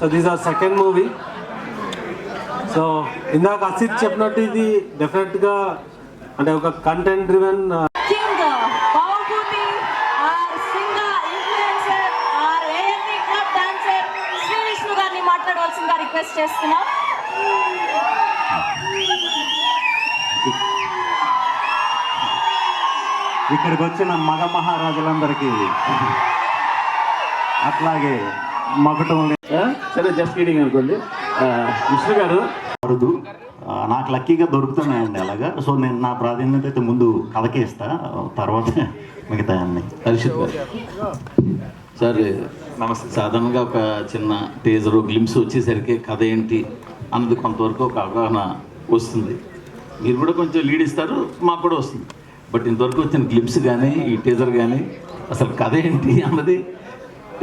So this are second movie. So ఇందాక అసిత్ చెప్పినట్టు ఇది డెఫినెట్గా అంటే ఒక కంటెంట్ డ్రివెన్ మాట్లాడవలసిందిగా రిక్వెస్ట్ చేస్తున్నాం. ఇక్కడికి వచ్చిన మగ మహారాజులందరికీ అట్లాగే మగటం సరే జస్ట్ రీడింగ్ అనుకోండి. విష్ణు గారు అరుదు నాకు లక్కీగా దొరుకుతున్నాయండి అలాగా. సో నేను నా ప్రాధాన్యత అయితే ముందు కథకే ఇస్తా, తర్వాత మిగతా అన్ని. హర్షిత్ గారు సార్ నమస్తే. సాధారణంగా ఒక చిన్న టీజర్ గ్లిమ్స్ వచ్చేసరికి కథ ఏంటి అన్నది కొంతవరకు ఒక అవగాహన వస్తుంది. మీరు కూడా కొంచెం లీడ్ ఇస్తారు, మాకు కూడా వస్తుంది. బట్ ఇంతవరకు వచ్చిన గ్లిమ్స్ కానీ ఈ టీజర్ కానీ అసలు కథ ఏంటి అన్నది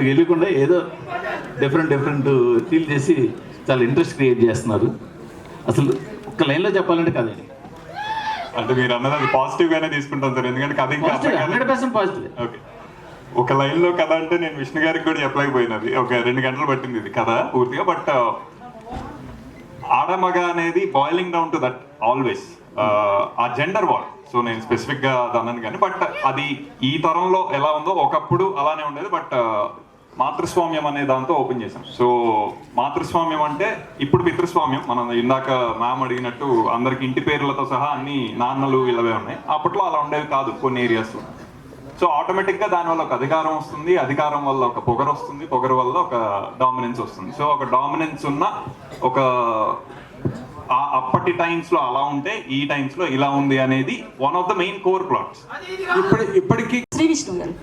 వెళ్ళకుండా ఏదో డిఫరెంట్ ఫీల్ చేసి చాలా ఇంట్రెస్ట్ క్రియేట్ చేస్తున్నారు. అసలు ఒక్క లైన్లో చెప్పాలంటే కథ ఏంటి అంటే మీరు అన్నది అది పాజిటివ్గానే తీసుకుంటాం సార్, ఎందుకంటే కథ ఇంకా 100% పాజిటివ్. ఓకే, ఒక లైన్లో కథ అంటే నేను విష్ణు గారికి కూడా చెప్పలేకపోయినది. ఒక 2 గంటలు పట్టింది ఇది కథ పూర్తిగా. బట్ ఆడమగ అనేది boiling down to that always ఆ జెండర్ వార్. సో నేను స్పెసిఫిక్గా అన్నాను కానీ బట్ అది ఈ తరంలో ఎలా ఉందో ఒకప్పుడు అలానే ఉండేది. బట్ మాతృస్వామ్యం అనే దాంతో ఓపెన్ చేశాం. సో మాతృస్వామ్యం అంటే ఇప్పుడు పితృస్వామ్యం. మనం ఇందాక మ్యామ్ అడిగినట్టు అందరికి ఇంటి పేర్లతో సహా అన్ని నాన్నలు ఇలావే ఉన్నాయి. అప్పట్లో అలా ఉండేవి కాదు కొన్ని ఏరియాస్లో. సో ఆటోమేటిక్గా దానివల్ల ఒక అధికారం వస్తుంది, అధికారం వల్ల ఒక పొగరు వస్తుంది, పొగరు వల్ల ఒక డామినెన్స్ వస్తుంది. సో ఒక డామినెన్స్ ఉన్న ఒక అప్పటి టైమ్స్లో అలా ఉంటే ఈ టైమ్స్లో ఇలా ఉంది అనేది one of the main core plots. ఇప్పటికీ శ్రీ విష్ణు గారు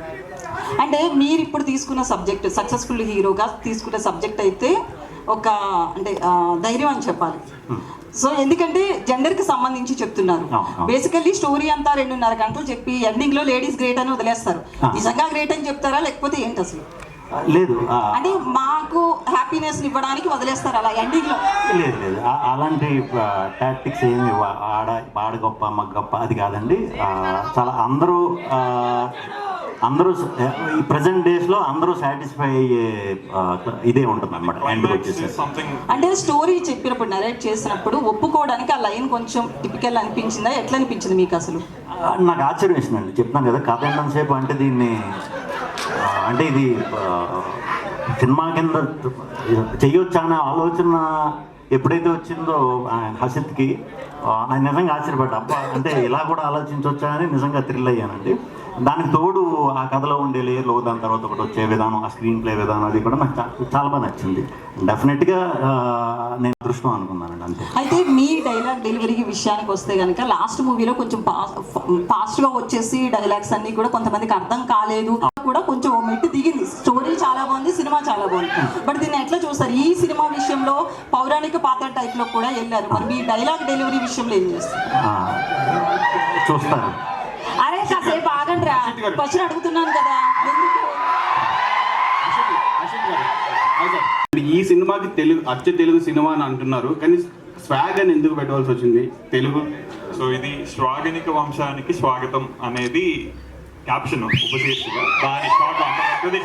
అంటే మీరు ఇప్పుడు తీసుకున్న సబ్జెక్ట్, సక్సెస్ఫుల్ హీరోగా తీసుకున్న సబ్జెక్ట్ అయితే ఒక అంటే ధైర్యం అని చెప్పాలి. సో ఎందుకంటే జెండర్ కి సంబంధించి చెప్తున్నారు. బేసికల్లీ స్టోరీ అంతా 2.5 గంటలు చెప్పి ఎండింగ్ లో లేడీస్ గ్రేట్ అని వదిలేస్తారు. నిజంగా గ్రేట్ అని చెప్తారా లేకపోతే ఏంటి అసలు? లేదు అంటే మాకు హ్యాపీనెస్ ఇవ్వడానికి వదిలేస్తారు అలా ఎండింగ్ లో? లేదు లేదు, అలాంటి టాక్టిక్స్ ఏమి ఆడ గొప్ప మగ గొప్ప అది కాదండి. చాలా అందరూ ఈ ప్రజెంట్ డేస్ లో అందరూ సాటిస్ఫై అయ్యే ఇదే ఉంటుంది అనమాట. ఎండ్కి వచ్చేసి అంటే స్టోరీ చెప్పినప్పుడు నరేట్ చేసినప్పుడు ఒప్పుకోవడానికి ఆ లైన్ కొంచెం టిపికల్ అనిపించిందా? ఎట్లా అనిపించింది మీకు అసలు? నాకు ఆశ్చర్యం వేసిందండి. చెప్తున్నాను కదా, కథ ఎంతసేపు అంటే దీన్ని అంటే ఇది సినిమా కింద చెయ్యొచ్చా అనే ఆలోచన ఎప్పుడైతే వచ్చిందో హసిత్కి నాకు నిజంగా ఆశ్చర్యపడ్డా. అబ్బా అంటే ఇలా కూడా ఆలోచించవచ్చా అని నిజంగా థ్రిల్ అయ్యానండి. దానికి తోడు ఆ కథలో ఉండే లేయర్లో దాని తర్వాత ఒకటి వచ్చే విధానం, ఆ స్క్రీన్ ప్లే విధానం అది కూడా నాకు చాలా బాగా నచ్చింది. డెఫినెట్గా నేను అదృష్టం అనుకున్నానండి అంతే. అయితే మీ డైలాగ్ డెలివరీ విషయానికి వస్తే కనుక లాస్ట్ మూవీలో కొంచెం ఫాస్ట్గా వచ్చేసి డైలాగ్స్ అన్ని కూడా కొంతమందికి అర్థం కాలేదు, కూడా కొంచెం మెట్టు దిగింది. స్టోరీ చాలా బాగుంది, సినిమా చాలా బాగుంది. బట్ దీన్ని ఎట్లా చూస్తారు? ఈ సినిమా విషయంలో పౌరాణిక పాత్ర టైప్లో కూడా వెళ్ళారు. మరి మీ డైలాగ్ డెలివరీ విషయంలో ఏం చేస్తారు? చూస్తారు. అరే కాసేపు ఆగండి రా, క్వశ్చన్ అడుగుతున్నాను కదా. ఈ సినిమాకి తెలుగు సినిమా అని అంటున్నారు, కానీ స్వాగ్ అని ఎందుకు పెట్టవలసి వచ్చింది తెలుగు? సో ఇది శ్వాగనిక వంశానికి స్వాగతం అనేది క్యాప్షన్ ఉపశీర్షిక. దాని షార్ట్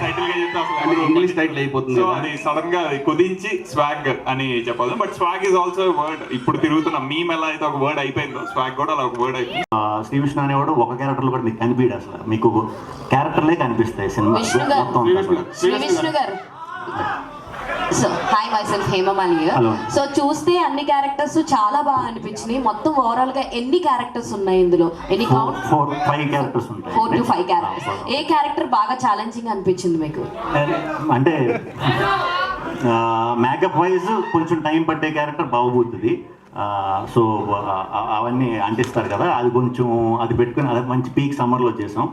టైటిల్ గా చెప్తే అసలు ఇంగ్లీష్ టైటిల్ అయిపోతుంది. సో అది సడన్ గా కుదించి స్వాగ్ అని చెప్పాలి. But swag is also word. ఇప్పుడు తిరుగుతున్న మీమ్ ఎలా అయితే ఒక వర్డ్ అయిపోయిందో స్వాగ్ కూడా అలా ఒక వర్డ్ అయిపోయింది. శ్రీ విష్ణు అనేవాడు ఒక క్యారెక్టర్లో కూడా మీకు కనిపించడు, అసలు మీకు క్యారెక్టర్లే కనిపిస్తాయి సినిమా మొత్తం. So hi my self Hemamali. So చూస్తే అన్ని క్యారెక్టర్స్ చాలా బాగా అనిపించినాయి. మొత్తం ఓవరాల్ గా ఎన్ని క్యారెక్టర్స్ ఉన్నాయి ఇందులో? ఎన్ని కౌంట్? 4-5 క్యారెక్టర్స్ ఉంటాయి. 4 to 5 క్యారెక్టర్స్. ఏ క్యారెక్టర్ బాగా ఛాలెంజింగ్ అనిపించింది మీకు? అంటే మేకప్ వైజ్ కొంచెం టైం పట్టే క్యారెక్టర్ బాగుపోతుంది. సో అవన్నీ అంటిస్తారు కదా, అది కొంచెం అది పెట్టుకుని అది మంచి పీక్ సమ్మర్లో చేసాం.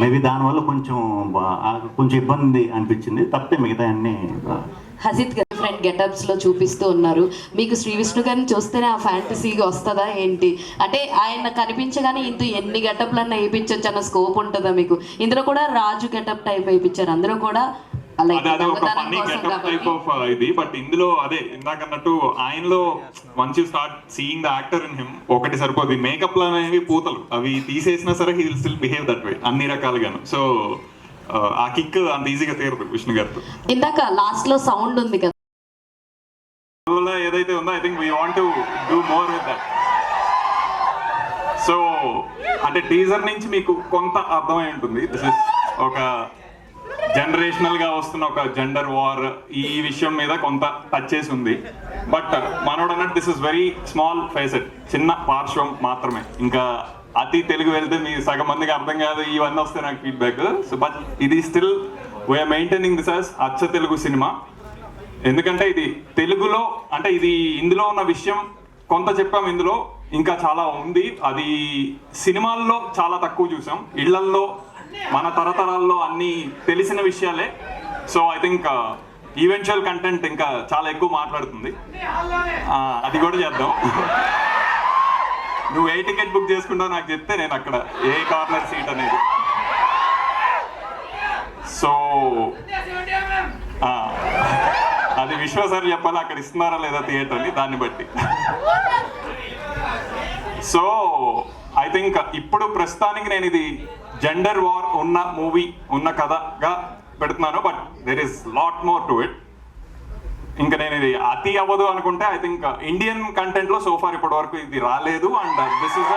మేబీ దానివల్ల కొంచెం ఇబ్బంది అనిపించింది, తప్పితే మిగతా అన్ని. హసిత్ గారు డిఫరెంట్ గెటప్స్ లో చూపిస్తూ ఉన్నారు. మీకు శ్రీ విష్ణు గారిని చూస్తేనే ఆ ఫ్యాంటసీగా వస్తుందా ఏంటి? అంటే ఆయన కనిపించగానే ఎన్ని గెటప్లన్నా వేయించవచ్చు అన్న స్కోప్ ఉంటుందా మీకు? ఇందులో కూడా రాజు గెటప్ టైప్ వేయించారు, అందరూ కూడా ఇది. బట్ ఇందులో అదే ఇందాకన్నట్టు ఆయనలో once you start seeing the actor in him ఒకటి సరిపోదు. మేకప్ లు అనేవి పూతలు, అవి తీసేసినా సరే he will still behave that way అన్ని రకాలుగాను. సో ఆ కిక్ అంత ఈజీగా తీరదు విష్ణు గారితో. ఇందాక లాస్ట్ లో సౌండ్ ఉంది కదా, ఏదైతే ఉందో I think we want to do more with that. So అంటే టీజర్ నుంచి మీకు కొంత అర్థమై ఉంటుంది, దిస్ ఇస్ ఒక జనరేషనల్ గా వస్తున్న ఒక జెండర్ వార్, ఈ విషయం మీద కొంత టచ్ చేసి ఉంది. బట్ మనోడు అన్నట్టు this is very small facet, చిన్న పార్శ్వం మాత్రమే. ఇంకా అతి తెలుగు వెళ్తే మీ సగం మందికి అర్థం కాదు, ఇవన్నీ వస్తాయి నాకు ఫీడ్బ్యాక్. సో బట్ ఇది still we are maintaining this as అచ్చ తెలుగు సినిమా. ఎందుకంటే ఇది తెలుగులో, అంటే ఇది ఇందులో ఉన్న విషయం కొంత చెప్పాం, ఇందులో ఇంకా చాలా ఉంది. అది సినిమాల్లో చాలా తక్కువ చూసాం, ఇళ్లల్లో మన తరతరాల్లో అన్ని తెలిసిన విషయాలే. So I think eventual content ఇంకా చాలా ఎక్కువ మాట్లాడుతుంది, అది కూడా చేద్దాం. నువ్వు ఏ టికెట్ బుక్ చేసుకుంటావు నాకు చెప్తే నేను అక్కడ ఏ కార్నర్ సీట్ అనేది. సో అది విశ్వ సార్ చెప్పాలి, అక్కడ ఇస్తున్నారా లేదా థియేటర్ని, దాన్ని బట్టి. సో ఐ థింక్ ఇప్పుడు ప్రస్తుతానికి నేను ఇది జెండర్ వార్ ఉన్న మూవీ, ఉన్న కథగా పెడుతున్నాను. But there is lot more to it. ఇంకా నేను ఇది అతి అవ్వదు అనుకుంటే ఐ థింక్ ఇండియన్ కంటెంట్ లో సోఫార్ ఇప్పటి వరకు ఇది రాలేదు. అండ్ దిస్ ఇస్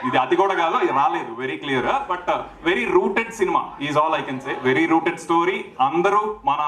ఇది అతి కూడా కాదు, ఇది రాలేదు, very clear. But very rooted cinema is all I can say. Very rooted story. అందరూ మన